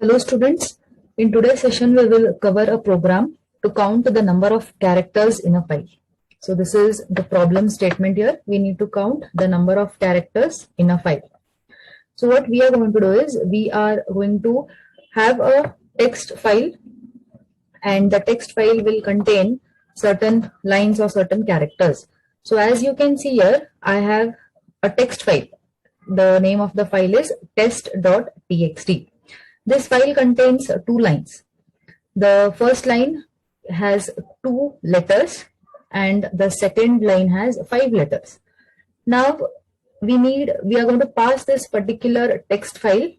Hello students, in today's session we will cover a program to count the number of characters in a file. So this is the problem statement here. We need to count the number of characters in a file. So what we are going to do is we are going to have a text file, and the text file will contain certain lines or certain characters. So as you can see here, I have a text file. The name of the file is test.txt. This file contains two lines. The first line has 2 letters and the second line has 5 letters. Now we are going to pass this particular text file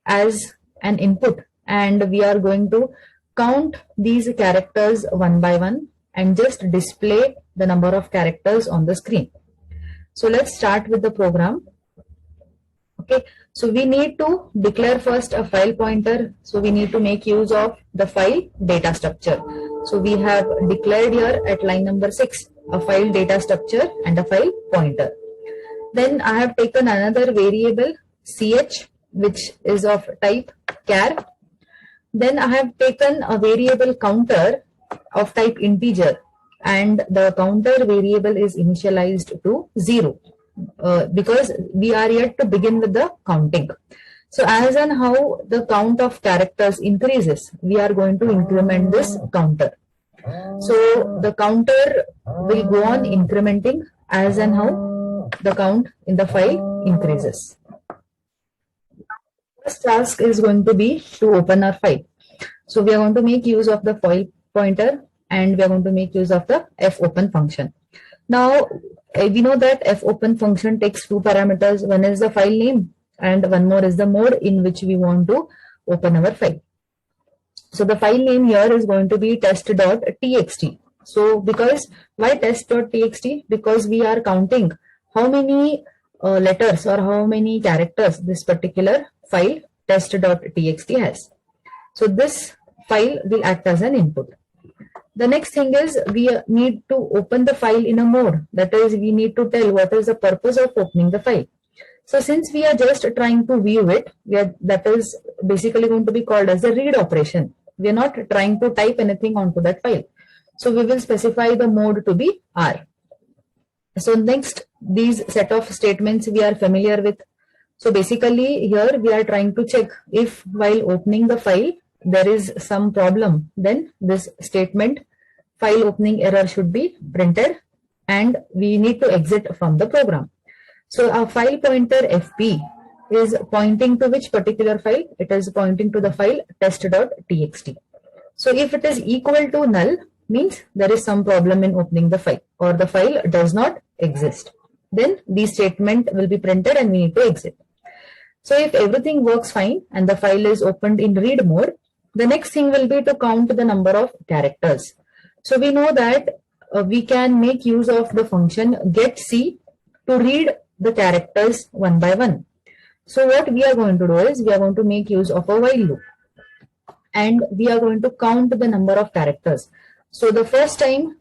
as an input, and we are going to count these characters one by one and just display the number of characters on the screen. So let's start with the program. Okay, so we need to declare first a file pointer. So we need to make use of the file data structure. So we have declared here at line number 6 a file data structure and a file pointer. Then I have taken another variable ch, which is of type char. Then I have taken a variable counter of type integer, and the counter variable is initialized to 0. Because we are yet to begin with the counting. So as and how the count of characters increases, we are going to increment this counter. So the counter will go on incrementing as and how the count in the file increases. First task is going to be to open our file. So we are going to make use of the file pointer, and we are going to make use of the fopen function. Now we know that fopen function takes 2 parameters. One is the file name and one more is the mode in which we want to open our file. So the file name here is going to be test.txt. So because why test.txt? Because we are counting how many letters or how many characters this particular file test.txt has. So this file will act as an input. The next thing is we need to open the file in a mode. That is, we need to tell what is the purpose of opening the file. So since we are just trying to view it, that is basically going to be called as the read operation. We are not trying to type anything onto that file. So we will specify the mode to be R. So next, these set of statements we are familiar with. So basically here we are trying to check if while opening the file there is some problem, then this statement file opening error should be printed and we need to exit from the program. So our file pointer fp is pointing to which particular file? It is pointing to the file test.txt. So if it is equal to null, means there is some problem in opening the file or the file does not exist. Then the statement will be printed and we need to exit. So if everything works fine and the file is opened in read mode, the next thing will be to count the number of characters. So we know that we can make use of the function getC to read the characters one by one. So what we are going to do is we are going to make use of a while loop and we are going to count the number of characters. So the first time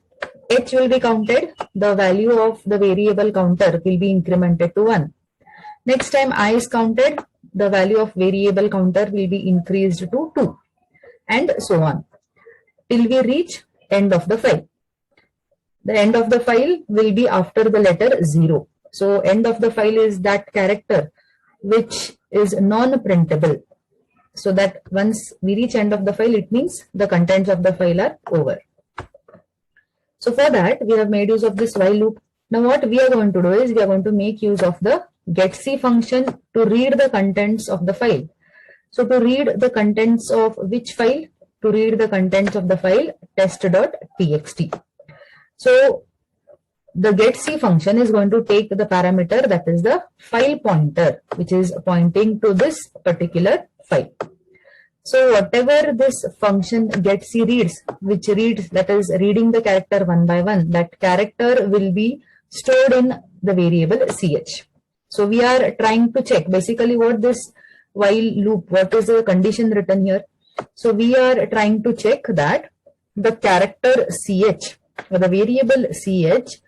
h will be counted, the value of the variable counter will be incremented to 1. Next time I is counted, the value of variable counter will be increased to 2. And so on till we reach end of the file. The end of the file will be after the letter 0. So end of the file is that character which is non-printable. So that once we reach end of the file, it means the contents of the file are over. So for that we have made use of this while loop. Now what we are going to do is we are going to make use of the getC function to read the contents of the file. So to read the contents of which file? To read the contents of the file test.txt. So the getC function is going to take the parameter that is the file pointer, which is pointing to this particular file. So whatever this function getC reads, which reads, that is reading the character one by one, that character will be stored in the variable ch. So we are trying to check basically what this while loop, what is the condition written here. So we are trying to check that the character ch or the variable ch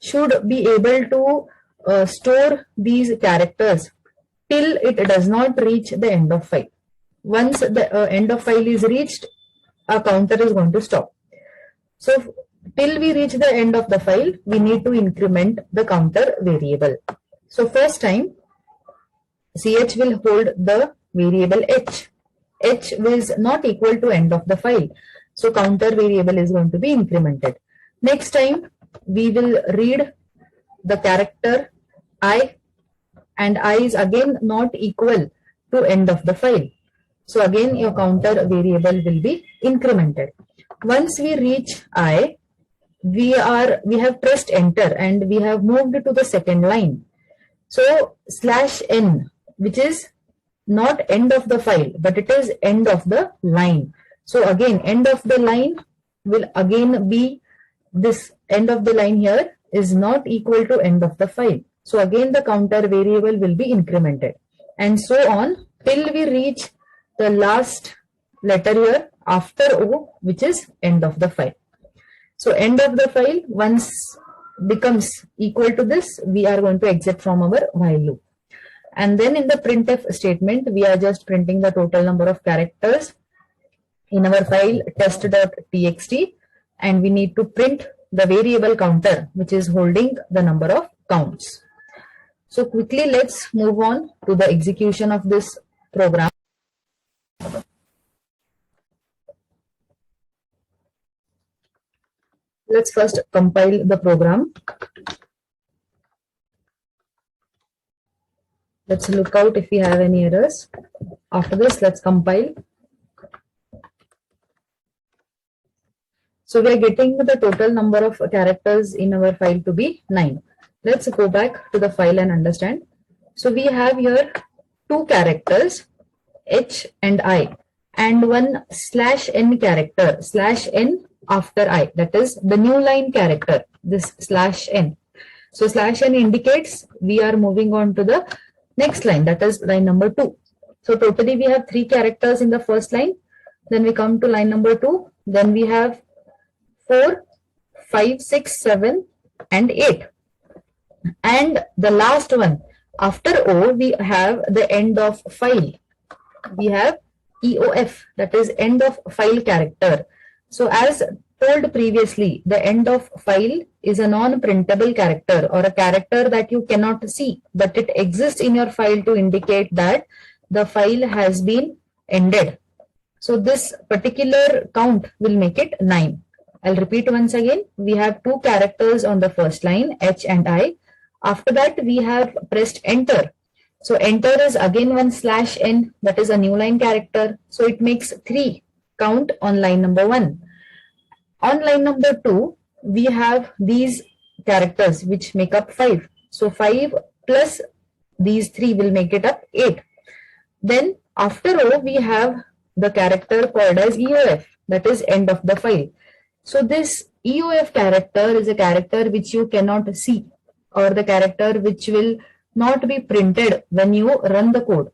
should be able to store these characters till it does not reach the end of file. once the end of file is reached, our counter is going to stop. So till we reach the end of the file, we need to increment the counter variable. So first time, ch will hold the variable h. H is not equal to end of the file. So counter variable is going to be incremented. Next time, we will read the character I, and I is again not equal to end of the file. So again, your counter variable will be incremented. Once we reach I, we have pressed enter and we have moved to the second line. So /n, which is not end of the file, but it is end of the line. So again, end of the line will again be this end of the line here is not equal to end of the file. So again, the counter variable will be incremented, and so on till we reach the last letter here after O, which is end of the file. So end of the file once becomes equal to this, we are going to exit from our while loop. And then in the printf statement, we are just printing the total number of characters in our file test.txt, and we need to print the variable counter, which is holding the number of counts. So quickly, let's move on to the execution of this program. Let's first compile the program. Let's look out if we have any errors. After this, let's compile. So we are getting the total number of characters in our file to be 9. Let's go back to the file and understand. So we have here 2 characters, H and I, and one /n character, /n after I, that is the new line character, this /n. So /n indicates we are moving on to the next line, that is line number 2. So totally we have 3 characters in the first line. Then we come to line number 2. Then we have 4, 5, 6, 7, and 8. And the last one, after O, we have the end of file. We have EOF, that is end of file character. So as told previously, the end of file is a non-printable character, or a character that you cannot see, but it exists in your file to indicate that the file has been ended. So this particular count will make it 9. I'll repeat once again. We have 2 characters on the first line, H and I. After that, we have pressed enter. So enter is again one /n, that is a new line character. So it makes 3 count on line number 1. On line number 2, we have these characters which make up 5. So 5 plus these 3 will make it up 8. Then after O, we have the character called as EOF, that is end of the file. So this EOF character is a character which you cannot see, or the character which will not be printed when you run the code.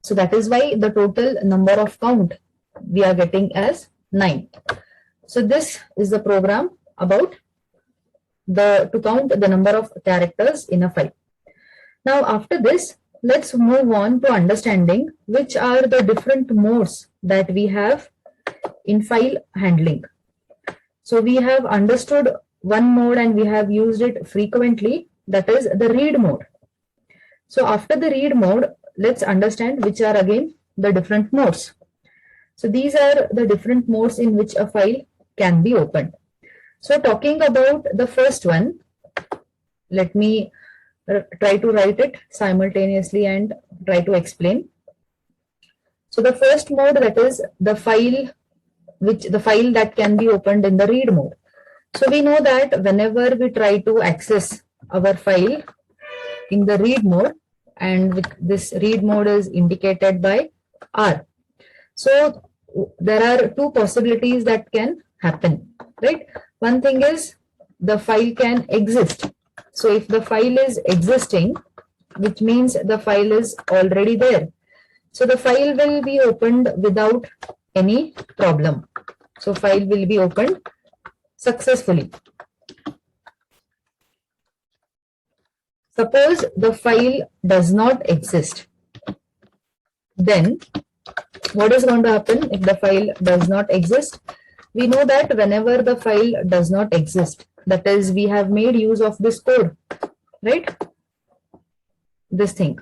So that is why the total number of count we are getting as 9. So this is the program about to count the number of characters in a file. Now after this, let's move on to understanding which are the different modes that we have in file handling. So we have understood one mode and we have used it frequently, that is the read mode. So after the read mode, let's understand which are again the different modes. So these are the different modes in which a file can be opened. So talking about the first one, let me try to write it simultaneously and try to explain. So the first mode, that is the file that can be opened in the read mode. So we know that whenever we try to access our file in the read mode, and with this read mode is indicated by R. So there are 2 possibilities that can happen, right? One thing is the file can exist. So if the file is existing, which means the file is already there. So the file will be opened without any problem. So file will be opened successfully. Suppose the file does not exist. Then What is going to happen if the file does not exist? We know that whenever the file does not exist, that is, we have made use of this code, right? This thing,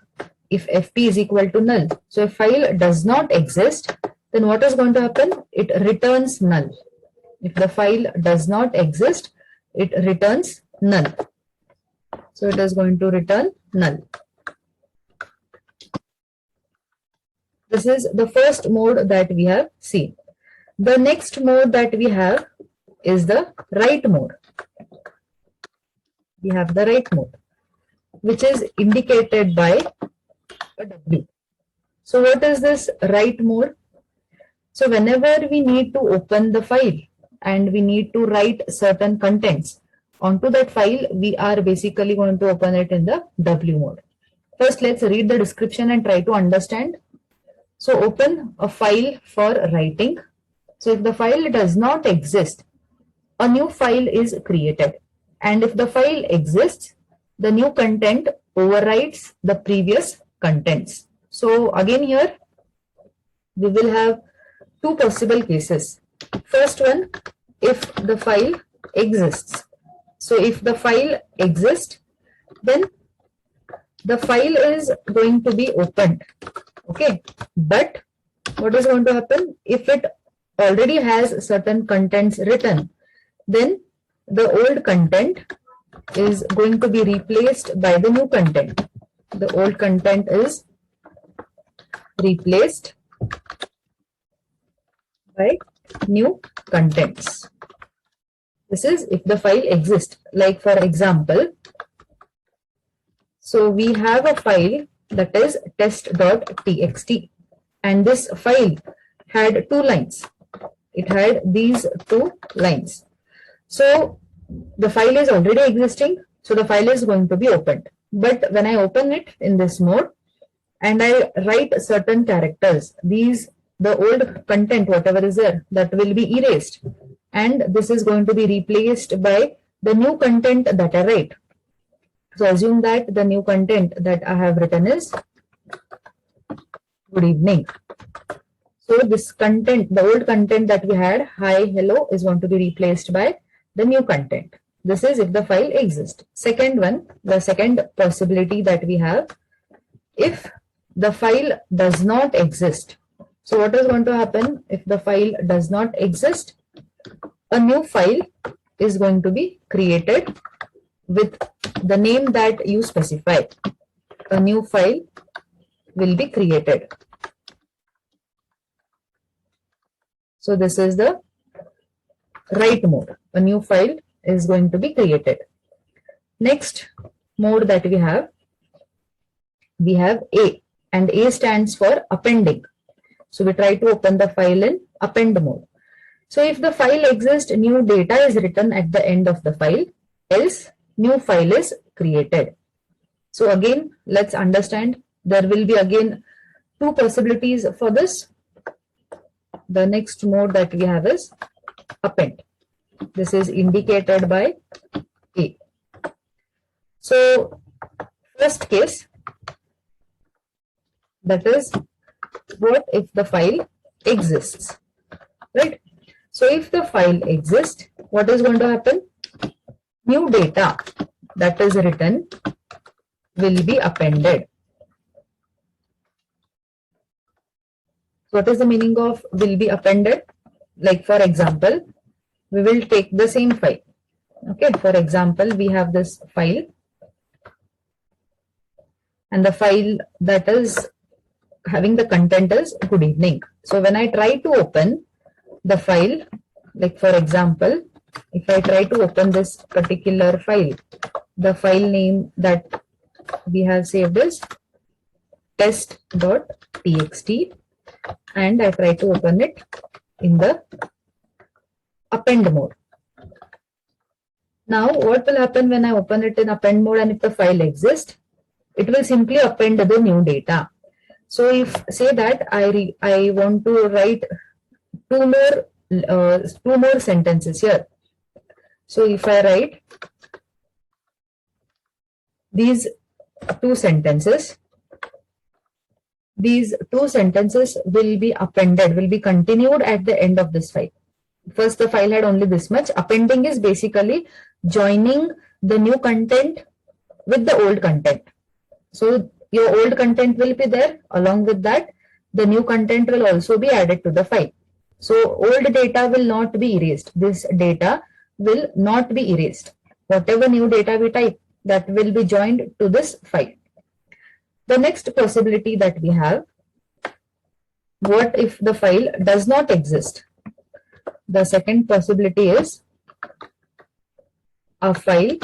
if fp is equal to null. So if file does not exist, then what is going to happen? It returns null. If the file does not exist, it returns null. So it is going to return null. This is the first mode that we have seen. The next mode that we have is the write mode. We have the write mode, which is indicated by a W. So what is this write mode? So whenever we need to open the file and we need to write certain contents onto that file, we are basically going to open it in the W mode. First, let's read the description and try to understand. So open a file for writing. So if the file does not exist, a new file is created. And if the file exists, the new content overrides the previous contents. So again here, we will have two possible cases. First one, if the file exists. So if the file exists, then the file is going to be opened. Okay, but what is going to happen? If it already has certain contents written, then the old content is going to be replaced by the new content. The old content is replaced by new contents. This is if the file exists. Like for example, so we have a file that is test.txt, and this file had 2 lines. It had these 2 lines. So the file is already existing, so the file is going to be opened. But when I open it in this mode and I write certain characters, the old content, whatever is there, that will be erased, and this is going to be replaced by the new content that I write. So assume that the new content that I have written is good evening. So this content, the old content that we had, hi, hello, is going to be replaced by the new content. This is if the file exists. Second one, the second possibility that we have, if the file does not exist. So what is going to happen if the file does not exist? A new file is going to be created with the name that you specify. A new file will be created. So this is the write mode. A new file is going to be created. Next mode that we have A, and A stands for appending. So we try to open the file in append mode. So if the file exists, new data is written at the end of the file, else new file is created. So again, let's understand. There will be again 2 possibilities for this. The next mode that we have is append. This is indicated by A. So first case, that is, what if the file exists, right? So if the file exists, what is going to happen? New data that is written will be appended. What is the meaning of will be appended? Like for example, we will take the same file. Okay, for example, we have this file, and the file that is having the content is good evening. So when I try to open the file, like for example, if I try to open this particular file, the file name that we have saved is test.txt, and I try to open it in the append mode. Now what will happen when I open it in append mode, and if the file exists, it will simply append the new data. So if say that I want to write two more sentences here. So if I write these 2 sentences, these two sentences will be appended, will be continued at the end of this file. First, the file had only this much. Appending is basically joining the new content with the old content. So your old content will be there. Along with that, the new content will also be added to the file. So old data will not be erased. This data will not be erased. Whatever new data we type, that will be joined to this file. The next possibility that we have, what if the file does not exist? The second possibility is a file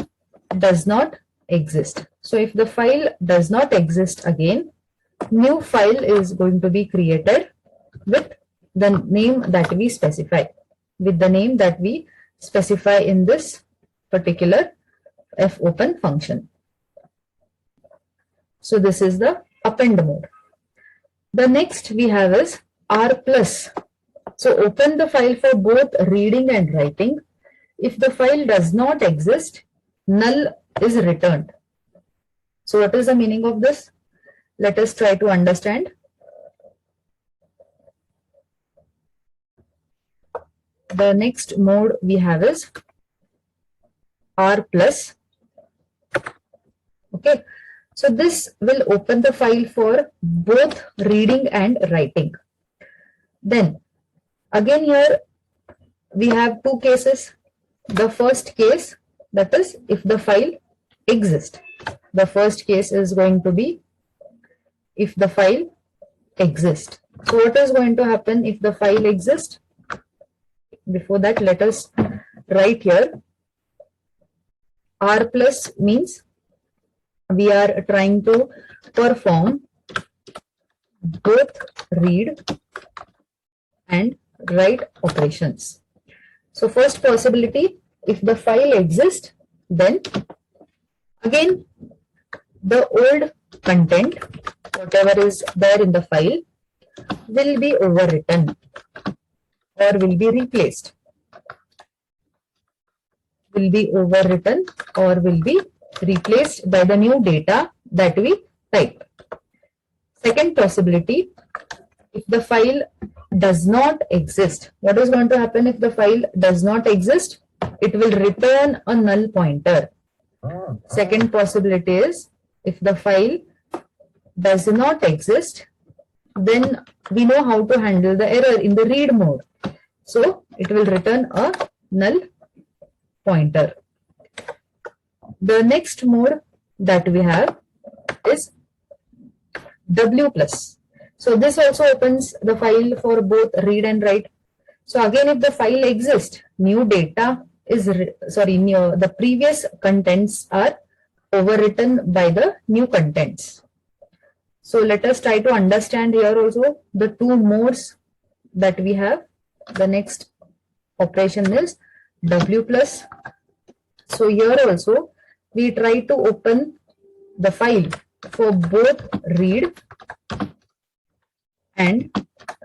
does not exist. So if the file does not exist, again, new file is going to be created with the name that we specify, in this particular fopen function. So this is the append mode. The next we have is R plus. So open the file for both reading and writing. If the file does not exist, null is returned. So what is the meaning of this? Let us try to understand. The next mode we have is R plus. Okay. So this will open the file for both reading and writing. Then again here we have two cases. The first case, that is if the file exists. The first case is going to be if the file exists. So what is going to happen if the file exists? Before that, let us write here. R plus means we are trying to perform both read and write operations. So first possibility, if the file exists, then again the old content, whatever is there in the file, will be overwritten or will be replaced. Will be overwritten or will be replaced by the new data that we type. Second possibility, if the file does not exist, what is going to happen if the file does not exist? It will return a null pointer. Second possibility is if the file does not exist, then we know how to handle the error in the read mode. So it will return a null pointer. The next mode that we have is W plus. So this also opens the file for both read and write. So again, if the file exists, new data is, the previous contents are overwritten by the new contents. So let us try to understand here also the two modes that we have. The next operation is W plus. So here also we try to open the file for both read and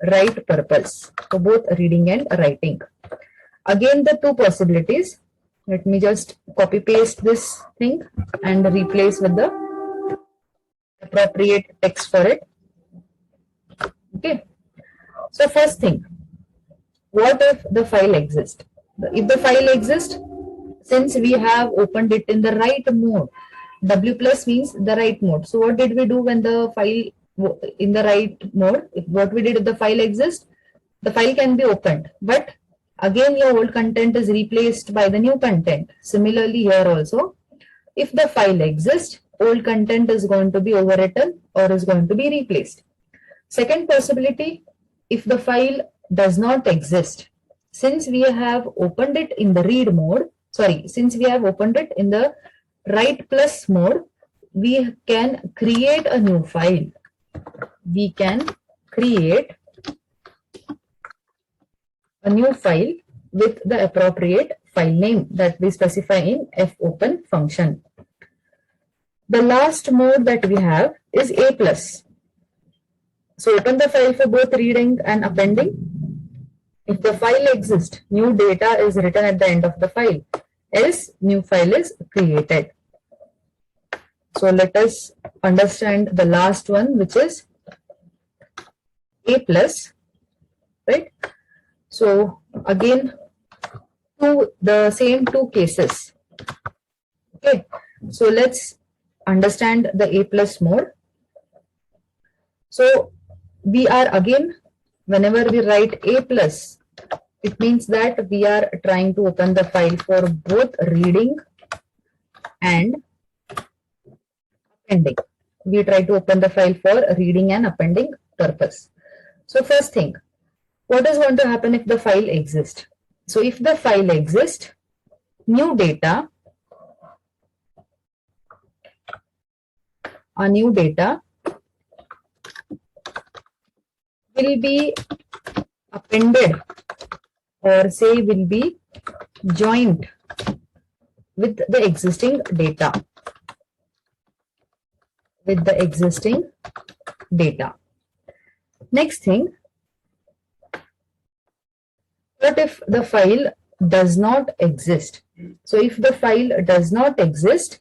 write purpose, for both reading and writing. Again, the two possibilities. Let me just copy paste this thing and replace with the appropriate text for it. Okay. So first thing, what if the file exists? If the file exists, since we have opened it in the write mode, W plus means the write mode. So what did we do when the file in the write mode? What we did if the file exists, the file can be opened, but again your old content is replaced by the new content. Similarly here also, if the file exists, old content is going to be overwritten or is going to be replaced. Second possibility, if the file does not exist, since we have opened it in the read mode, since we have opened it in the write plus mode, we can create a new file. We can create a new file with the appropriate file name that we specify in fopen function. The last mode that we have is A plus. So open the file for both reading and appending. If the file exists, new data is written at the end of the file, else new file is created. So let us understand the last one, which is a plus, right? So again, the same two cases. Okay, so let's understand the a plus mode. So we are again, whenever we write a plus, it means that we are trying to open the file for both reading and appending. We try to open the file for reading and appending purpose. So first thing, what is going to happen if the file exists? So if the file exists, new data, a new data will be appended, or say will be joined with the existing data. Next thing, what if the file does not exist? So if the file does not exist,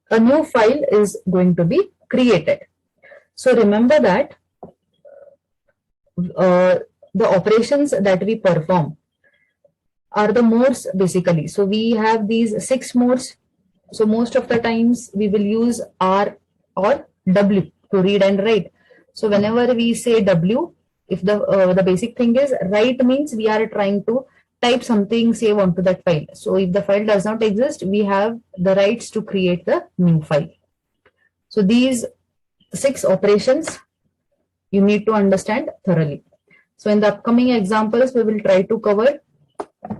a new file is going to be created. So remember that the operations that we perform are the modes basically. So we have these 6 modes. So most of the times we will use R or W to read and write. So whenever we say W, if the basic thing is write, means we are trying to type something, save onto that file. So if the file does not exist, we have the rights to create the new file. So these 6 operations you need to understand thoroughly. So in the upcoming examples, we will try to cover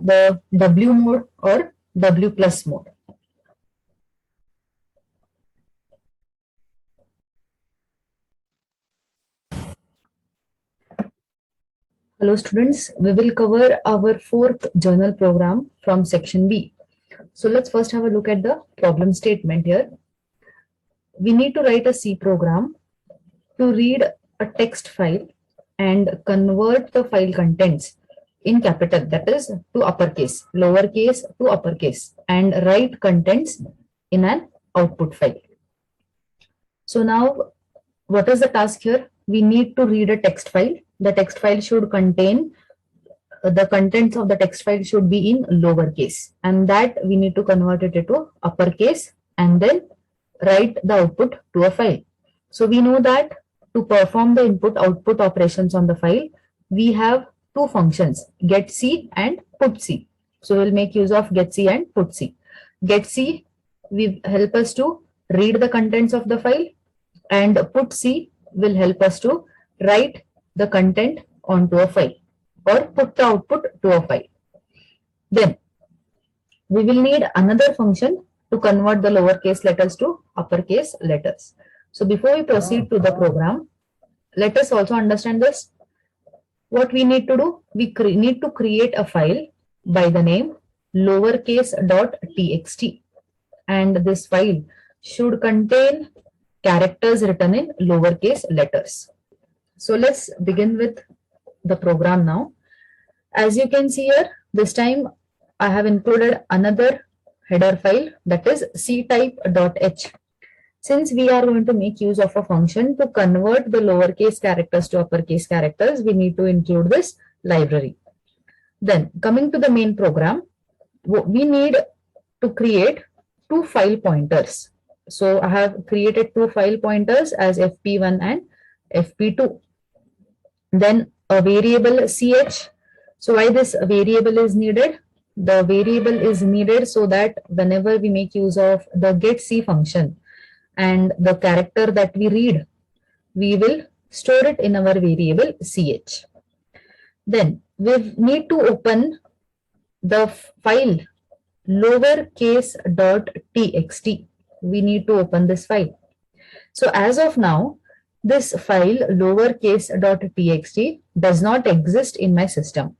the W mode or W plus mode. Hello students, we will cover our 4th journal program from section B. So let's first have a look at the problem statement here. We need to write a C program to read a text file and convert the file contents in capital, that is to uppercase, lowercase to uppercase, and write contents in an output file. So now what is the task here? We need to read a text file. The text file should contain, the contents of the text file should be in lowercase, and that we need to convert it into uppercase and then write the output to a file. So we know that to perform the input output operations on the file, we have 2 functions, getC and putC. So we'll make use of getC and putC. GetC will help us to read the contents of the file, and putC will help us to write the content onto a file or put the output to a file. Then we will need another function to convert the lowercase letters to uppercase letters. So before we proceed to the program, let us also understand this. What we need to do, we need to create a file by the name lowercase.txt, and this file should contain characters written in lowercase letters. So let's begin with the program now. As you can see here, this time I have included another header file, that is ctype.h. Since we are going to make use of a function to convert the lowercase characters to uppercase characters, we need to include this library. Then coming to the main program, we need to create 2 file pointers. So I have created 2 file pointers as fp1 and fp2. Then a variable ch. So why this variable is needed? The variable is needed so that whenever we make use of the getC function and the character that we read, we will store it in our variable ch. Then we need to open the file lowercase.txt. We need to open this file. So as of now, this file lowercase.txt does not exist in my system.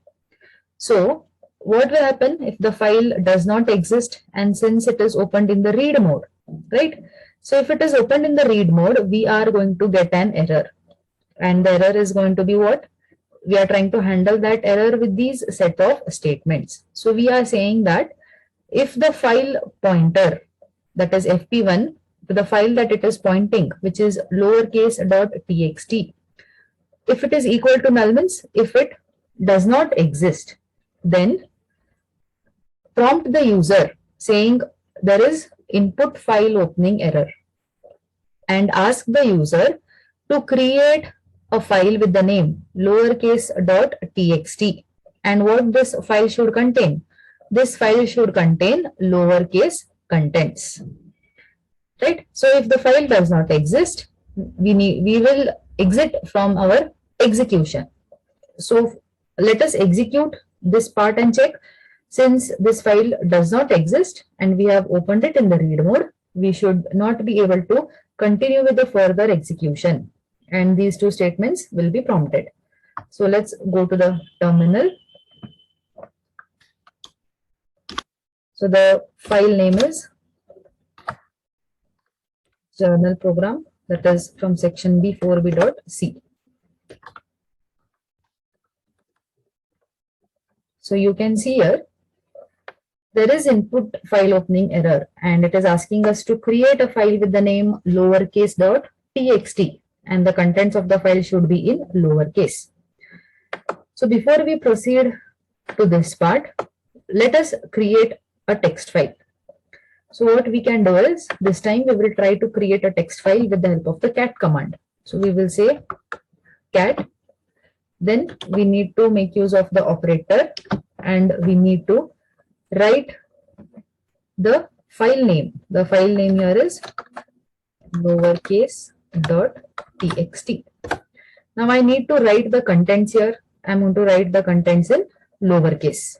So what will happen if the file does not exist, and since it is opened in the read mode, right? So if it is opened in the read mode, we are going to get an error, and the error is going to be what? We are trying to handle that error with these set of statements. So we are saying that if the file pointer, that is fp1, to the file that it is pointing, which is lowercase.txt, if it is equal to null means if it does not exist, then prompt the user saying there is input file opening error and ask the user to create a file with the name lowercase dot txt. And what this file should contain? This file should contain lowercase contents. Right? So if the file does not exist, we will exit from our execution. So let us execute this part and check. Since this file does not exist and we have opened it in the read mode, we should not be able to continue with the further execution, and these two statements will be prompted. So let's go to the terminal. So the file name is journal program, that is from section B 4b.c. So you can see here there is input file opening error and it is asking us to create a file with the name lowercase dot txt, and the contents of the file should be in lowercase. So before we proceed to this part, let us create a text file. So what we can do is, this time we will try to create a text file with the help of the cat command. So we will say cat, then we need to make use of the operator and we need to write the file name. The file name here is lowercase dot txt. Now I need to write the contents here. I'm going to write the contents in lowercase.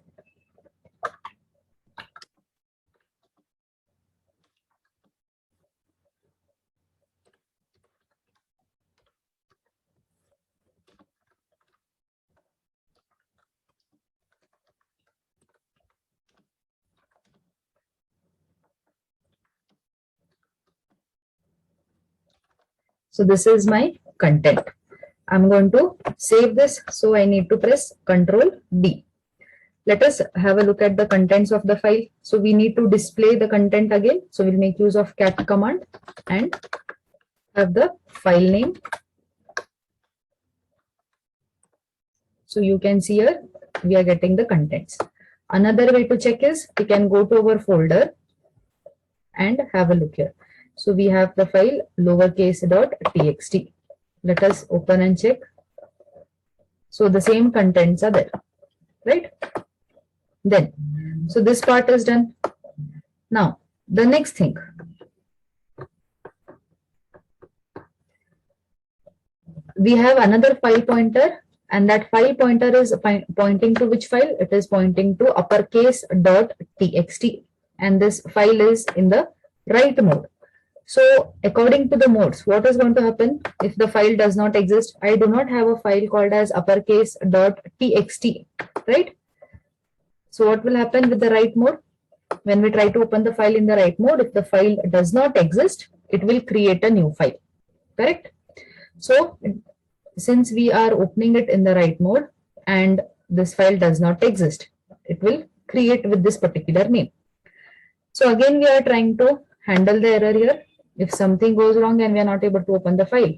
So this is my content. I'm going to save this. So I need to press Ctrl D. Let us have a look at the contents of the file. So we need to display the content again. So we'll make use of cat command and have the file name. So you can see here we are getting the contents. Another way to check is we can go to our folder and have a look here. So we have the file lowercase dot txt. Let us open and check. So the same contents are there, right? Then, so this part is done. Now, the next thing. We have another file pointer, and that file pointer is pointing to which file? It is pointing to uppercase dot txt, and this file is in the write mode. So according to the modes, what is going to happen if the file does not exist? I do not have a file called as uppercase dot txt, right? So what will happen with the write mode? When we try to open the file in the write mode, if the file does not exist, it will create a new file, correct? So since we are opening it in the write mode and this file does not exist, it will create with this particular name. So again, we are trying to handle the error here. If something goes wrong and we are not able to open the file,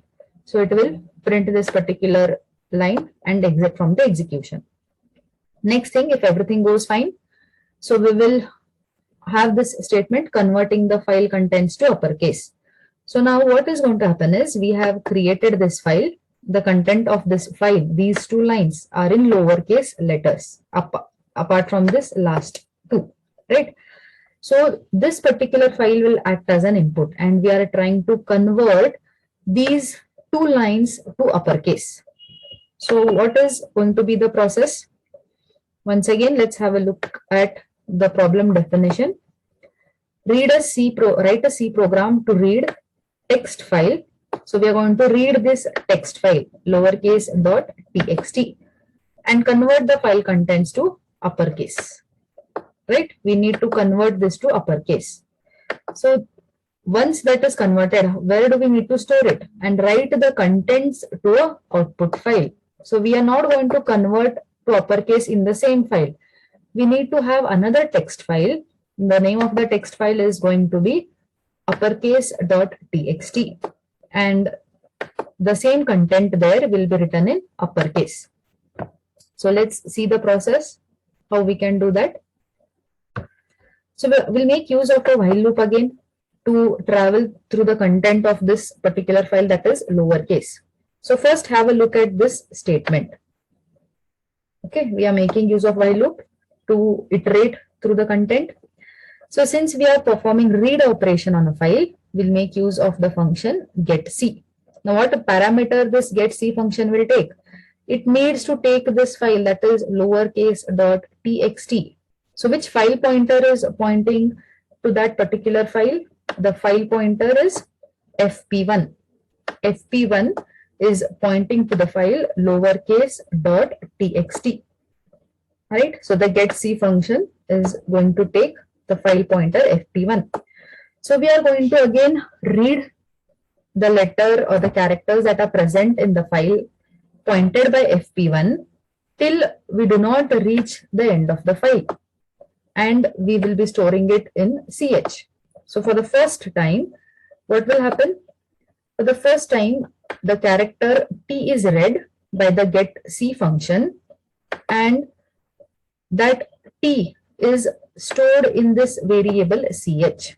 so it will print this particular line and exit from the execution. Next thing, if everything goes fine, so we will have this statement converting the file contents to uppercase. So now what is going to happen is we have created this file. The content of this file, these two lines are in lowercase letters apart from this last two, right? So this particular file will act as an input and we are trying to convert these two lines to uppercase. So what is going to be the process? Once again, let's have a look at the problem definition. Write a C program to read text file. So we are going to read this text file lowercase dot txt and convert the file contents to uppercase. Right? We need to convert this to uppercase. So once that is converted, where do we need to store it? And write the contents to a output file. So we are not going to convert to uppercase in the same file. We need to have another text file. The name of the text file is going to be uppercase.txt. And the same content there will be written in uppercase. So let's see the process, how we can do that. So we'll make use of a while loop again to travel through the content of this particular file, that is lowercase. So first have a look at this statement. Okay, we are making use of while loop to iterate through the content. So since we are performing read operation on a file, we'll make use of the function getC. Now what parameter this getC function will take? It needs to take this file, that is lowercase.txt. So which file pointer is pointing to that particular file? The file pointer is fp1. fp1 is pointing to the file lowercase.txt. Right? So the getC function is going to take the file pointer fp1. So we are going to again read the letter or the characters that are present in the file pointed by fp1 till we do not reach the end of the file, and we will be storing it in ch. So for the first time, what will happen? For the first time, the character t is read by the getC function, and that t is stored in this variable ch.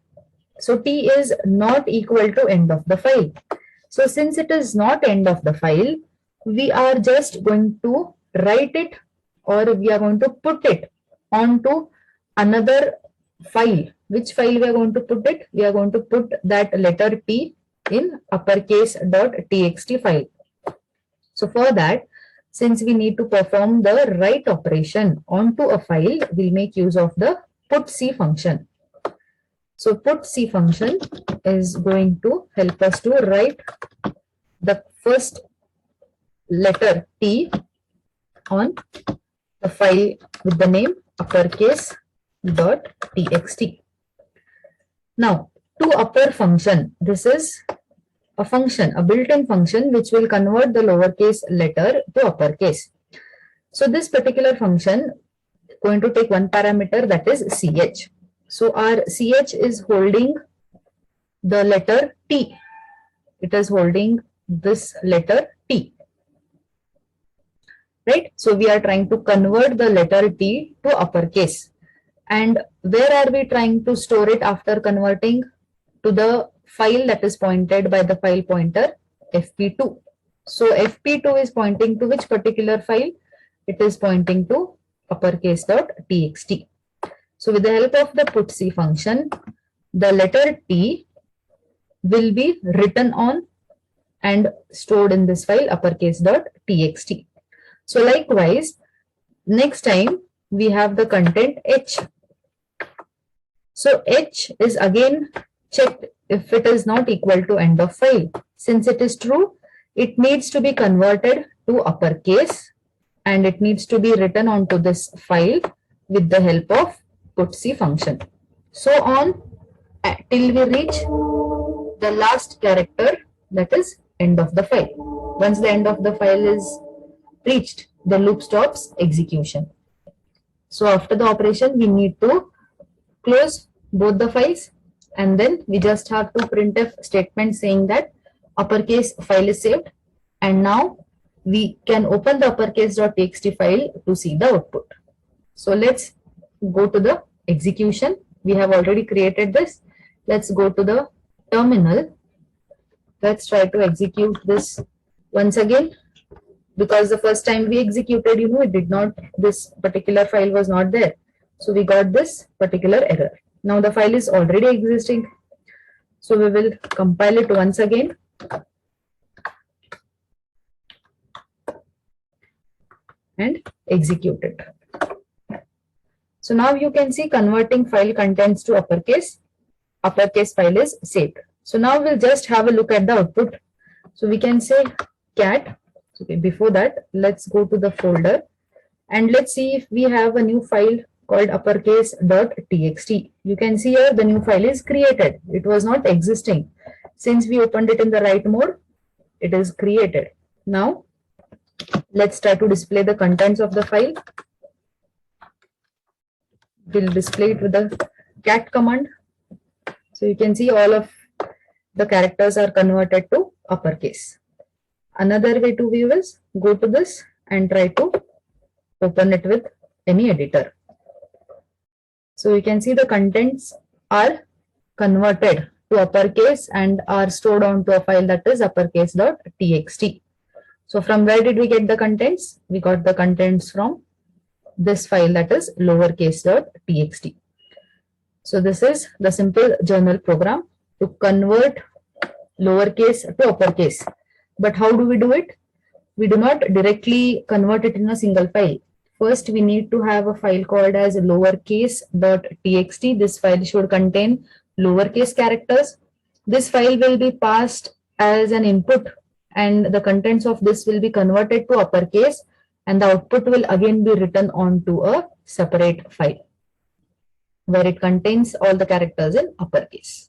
So t is not equal to end of the file. So since it is not end of the file, we are just going to write it, or we are going to put it onto another file. Which file we are going to put it? We are going to put that letter t in uppercase.txt file. So for that, since we need to perform the write operation onto a file, we'll make use of the putC function. So putC function is going to help us to write the first letter t on the file with the name uppercase.txt. Now, toUpper function. This is a function, a built-in function which will convert the lowercase letter to uppercase. So this particular function is going to take one parameter, that is ch. So our ch is holding the letter t. It is holding this letter t. Right? So we are trying to convert the letter t to uppercase. And where are we trying to store it after converting? To the file that is pointed by the file pointer fp2. So fp2 is pointing to which particular file? It is pointing to uppercase.txt. So with the help of the putC function, the letter t will be written on and stored in this file uppercase.txt. So likewise, next time we have the content h. So h is again checked if it is not equal to end of file. Since it is true, it needs to be converted to uppercase and it needs to be written onto this file with the help of putC function. So on till we reach the last character, that is end of the file. Once the end of the file is reached, the loop stops execution. So after the operation, we need to close both the files, and then we just have to printf statement saying that uppercase file is saved, and now we can open the uppercase.txt file to see the output. So let's go to the execution. We have already created this. Let's go to the terminal. Let's try to execute this once again, because the first time we executed, it did not, this particular file was not there. So we got this particular error. Now the file is already existing. So we will compile it once again. And execute it. So now you can see converting file contents to uppercase file is saved. So now we'll just have a look at the output. So we can say cat. Okay, before that, let's go to the folder and let's see if we have a new file called uppercase.txt. You can see here the new file is created. It was not existing. Since we opened it in the write mode, it is created. Now, let's try to display the contents of the file. We'll display it with the cat command. So you can see all of the characters are converted to uppercase. Another way to view is go to this and try to open it with any editor. So you can see the contents are converted to uppercase and are stored onto a file that is uppercase.txt. So from where did we get the contents? We got the contents from this file that is lowercase.txt. So this is the simple journal program to convert lowercase to uppercase. But how do we do it? We do not directly convert it in a single file. First, we need to have a file called as lowercase.txt. This file should contain lowercase characters. This file will be passed as an input and the contents of this will be converted to uppercase and the output will again be written onto a separate file where it contains all the characters in uppercase.